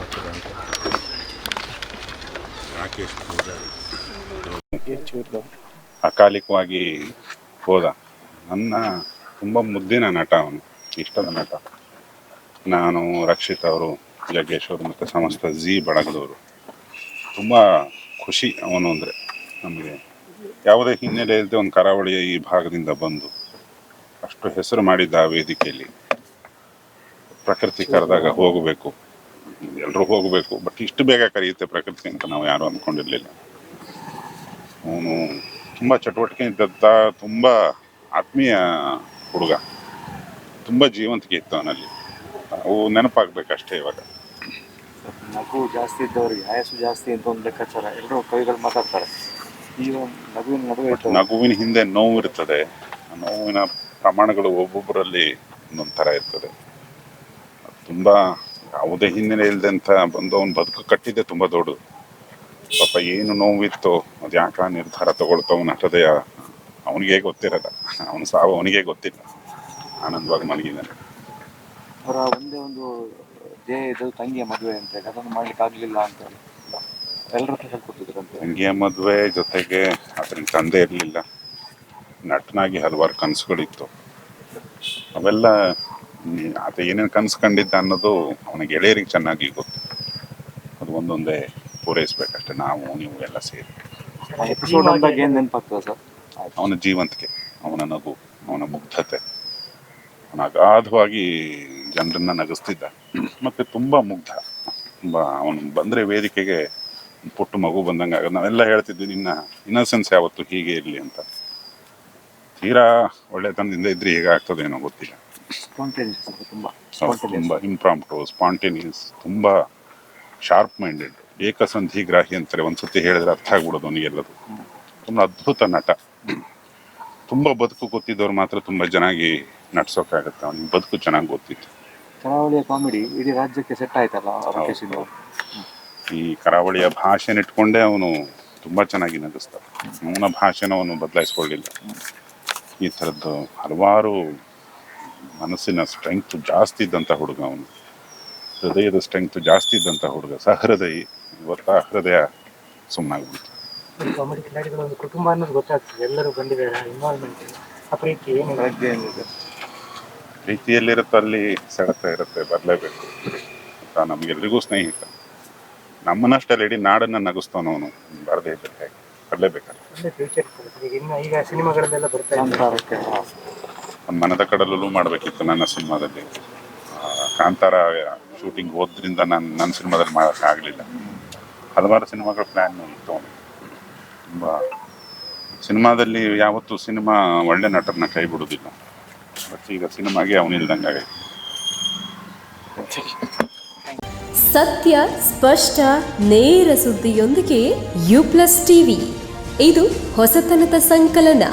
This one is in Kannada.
ಆಗ್ತದೆ ಅಂತ. ರಾಕೇಶ್ ಅಕಾಲಿಕವಾಗಿ ಹೋದ. ನನ್ನ ತುಂಬ ಮುದ್ದಿನ ನಟ, ಅವನು ಇಷ್ಟದ ನಟ. ನಾನು, ರಕ್ಷಿತ್ ಅವರು, ಜಗ್ಗೇಶ್ ಅವರು ಮತ್ತು ಸಮಸ್ತ ಜಿ ಬಳಗದವರು ತುಂಬ ಖುಷಿ ಅವನು ಅಂದರೆ. ನಮಗೆ ಯಾವುದೇ ಹಿನ್ನೆಲೆ ಇಲ್ಲದೆ ಒಂದು ಕರಾವಳಿಯ ಈ ಭಾಗದಿಂದ ಬಂದು ಅಷ್ಟು ಹೆಸರು ಮಾಡಿದ್ದ ಆ ವೇದಿಕೆಯಲ್ಲಿ ಪ್ರಕೃತಿ ಕರೆದಾಗ ಹೋಗಬೇಕು, ಎಲ್ಲರೂ ಹೋಗಬೇಕು. ಬಟ್ ಇಷ್ಟು ಬೇಗ ಕರೆಯುತ್ತೆ ಪ್ರಕೃತಿ ಅಂತ ನಾವು ಯಾರೂ ಅಂದ್ಕೊಂಡಿರಲಿಲ್ಲ. ಅವನು ತುಂಬ ಚಟುವಟಿಕೆ ಇದ್ದಂಥ, ತುಂಬ ಆತ್ಮೀಯ ಹುಡುಗ, ತುಂಬ ಜೀವಂತಿಕೆ ಇತ್ತು ಅವನಲ್ಲಿ. ಅವು ನೆನಪಾಗಬೇಕಷ್ಟೇ. ಇವಾಗ ನಗು ಜಾಸ್ತಿ ಇದ್ದವ್ರಿಗೆ ಆಯಸ್ಸು ಜಾಸ್ತಿ ಅಂತ ಒಂದು ಲೆಕ್ಕಾಚಾರ ಎಲ್ಲರೂ ಕವಿಗಳು ಮಾತಾಡ್ತಾರೆ. ಈ ಒಂದು ನಗುವಿನ ಹಿಂದೆ ನೋವು ಇರ್ತದೆ. ಆ ನೋವಿನ ಪ್ರಮಾಣಗಳು ಒಬ್ಬೊಬ್ಬರಲ್ಲಿ ಒಂದೊಂದು ಥರ ಇರ್ತದೆ. ತುಂಬ ಯಾವುದೇ ಹಿನ್ನೆಲೆ ಇಲ್ಲದೆ ಅಂತ ಬಂದು ಅವನು ಬದುಕು ಕಟ್ಟಿದ್ದೆ ತುಂಬ ದೊಡ್ಡದು. ಪಾಪ ಏನು ನೋವಿತ್ತೋ, ಅದು ಯಾಕೆ ನಿರ್ಧಾರ ತಗೊಳ್ತವನ ಹೃದಯ ಅವನಿಗೆ ಗೊತ್ತಿರಲ್ಲ. ಅವನ ಸಾವು ಅವನಿಗೆ ಗೊತ್ತಿಲ್ಲ. ಆನಂದವಾಗಿ ಮಲಗಿದ್ದಾನೆ. ಅವರ ಒಂದೇ ಒಂದು ಇದು ತಂಗಿಯ ಮದುವೆ ಅಂತ ಹೇಳಿ ಅದನ್ನು ಮಾಡ್ಲಿಕ್ಕೆ ಆಗಲಿಲ್ಲ ಅಂತ ಹೇಳಿ ಎಲ್ಲರೂ ಹೇಳ್ಕೊಟ್ಟಿದ್ರಂತೆ. ತಂಗಿಯ ಮದುವೆ ಜೊತೆಗೆ ಅದರ ತಂದೆ ಇರಲಿಲ್ಲ. ನಟನಾಗಿ ಹಲವಾರು ಕನಸುಗಳಿತ್ತು. ಅವೆಲ್ಲ ಆತ ಏನೇನು ಕನಸು ಕಂಡಿದ್ದ ಅನ್ನೋದು ಅವನ ಗೆಳೆಯರಿಗೆ ಚೆನ್ನಾಗಿ ಗೊತ್ತು. ಅದು ಒಂದೊಂದೇ ಪೂರೈಸ್ಬೇಕಷ್ಟೆ, ನಾವು ನೀವು ಎಲ್ಲ ಸೇರಿ. ಎಪಿಸೋಡ್ ಅಂದಾಗ ಏನು ನೆನಪಾಗ್ತದೆ ಸರ್? ಅವನ ಜೀವಂತಿಕೆ, ಅವನ ನಗು, ಅವನ ಮುಗ್ಧತೆ. ಅವನ ಅಗಾಧವಾಗಿ ಜನರನ್ನ ನಗಿಸ್ತಿದ್ದ. ಮತ್ತು ತುಂಬ ಮುಗ್ಧ. ತುಂಬ ಅವನು ಬಂದರೆ ವೇದಿಕೆಗೆ ಪುಟ್ಟು ಮಗು ಬಂದಂಗೆ ಆಗೋದು. ನಾವೆಲ್ಲ ಹೇಳ್ತಿದ್ವಿ, ನಿನ್ನ ಇನ್ನಸೆನ್ಸ್ ಯಾವತ್ತು ಹೀಗೆ ಇರಲಿ ಅಂತ. ತೀರಾ ಒಳ್ಳೆತನದಿಂದ ಇದ್ರೆ ಹೇಗೆ ಆಗ್ತದೇನೋ ಗೊತ್ತಿಲ್ಲ. ತುಂಬ ಇಂಪ್ರಾಂಪ್ಟು, ಸ್ಪಾಂಟೇನಿಯಸ್, ತುಂಬ ಶಾರ್ಪ್ ಮೈಂಡೆಡ್, ಏಕಸಂಧಿಗ್ರಾಹಿ ಅಂತಾರೆ. ಒಂದು ಸತಿ ಹೇಳಿದ್ರೆ ಅರ್ಥ ಆಗ್ಬಿಡೋದು ಅವನಿಗೆಲ್ಲದು. ತುಂಬ ಅದ್ಭುತ ನಟ. ತುಂಬ ಬದುಕು ಗೊತ್ತಿದ್ದವ್ರು ಮಾತ್ರ ತುಂಬ ಚೆನ್ನಾಗಿ ನಡ್ಸೋಕ್ಕಾಗತ್ತೆ. ಅವನಿಗೆ ಬದುಕು ಚೆನ್ನಾಗಿ ಗೊತ್ತಿತ್ತು. ಕರಾವಳಿಯ ಕಾಮಿಡಿ ಇಡೀ ರಾಜ್ಯಕ್ಕೆ ಸೆಟ್ ಆಯ್ತಲ್ಲ. ಈ ಕರಾವಳಿಯ ಭಾಷೆನ ಇಟ್ಕೊಂಡೇ ಅವನು ತುಂಬ ಚೆನ್ನಾಗಿ ನಗಿಸ್ತಾನೆ. ಅವನ ಭಾಷೆನ ಅವನು ಬದಲಾಯಿಸ್ಕೊಳ್ಳಿಲ್ಲ. ಈ ಥರದ್ದು ಹಲವಾರು ಮನಸ್ಸಿನ ಸ್ಟ್ರೆಂಗ್ತ್ ಜಾಸ್ತಿ ಇದ್ದಂಥ ಹುಡುಗ ಅವನು. ಹೃದಯದ ಸ್ಟ್ರೆಂಗ್ತ್ ಜಾಸ್ತಿ ಇದ್ದಂಥ ಹುಡುಗ, ಸಹೃದಯಿ. ಇವತ್ತು ಆ ಹೃದಯ ಸುಮ್ಮನಾಗ್ಬಿಡ್ತು. ಕಾಮಿಡಿ ಕಿಲಾಡಿಗಳ ಒಂದು ಕುಟುಂಬ ಅನ್ನೋದು ಗೊತ್ತಾಗ್ತದೆ. ಎಲ್ಲರೂ ಬಂದಿದ್ದಾರೆ, ಇನ್ವಾಲ್ವ್ಮೆಂಟ್, ಆ ಪ್ರೀತಿ ಏನಿದೆ. ಪ್ರೀತಿಯಲ್ಲಿರುತ್ತೆ, ಅಲ್ಲಿ ಸೆಳೆತ ಇರುತ್ತೆ, ಬರಲೇಬೇಕು ಅಂತ. ನಮಗೆಲ್ರಿಗೂ ಸ್ನೇಹಿತ. ನಮ್ಮನ್ನಷ್ಟೇ ಇಡೀ ನಾಡನ್ನು ನಗಿಸ್ತಾನವನು. ಬರದೇ ಇದ್ದರೆ ಹೇಗೆ, ಬರಲೇಬೇಕಲ್ಲ. ಈಗ ಸಿನಿಮಾಗಳಲ್ಲೆಲ್ಲ ಬರ್ತಾ ಒಂದು ಮನದ ಕಡಲಲ್ಲೂ ಮಾಡಬೇಕಿತ್ತು ನನ್ನ ಸಿನಿಮಾದಲ್ಲಿ. ಕಾಂತಾರ ಶೂಟಿಂಗ್ ಹೋದ್ರಿಂದ ನನ್ನ ಸಿನಿಮಾದಲ್ಲಿ ಮಾಡೋಕ್ಕಾಗಲಿಲ್ಲ. ಹಲವಾರು ಸಿನಿಮಾಗಳ ಪ್ಲ್ಯಾನ್ ಇತ್ತು ಅವನು. ತುಂಬ ಸಿನಿಮಾದಲ್ಲಿ ಯಾವತ್ತೂ ಸಿನಿಮಾ ಒಳ್ಳೆ ನಟರನ್ನ ಕೈ ಬಿಡೋದಿಲ್ಲ. ಬಟ್ ಈಗ ಸಿನಿಮಾಗೆ ಅವನಿಲ್ದಂಗೆ. ಸತ್ಯ, ಸ್ಪಷ್ಟ, ನೇರ ಸುದ್ದಿಯೊಂದಿಗೆ ಯು ಪ್ಲಸ್ ಟಿವಿ. ಇದು ಹೊಸತನದ ಸಂಕಲನ.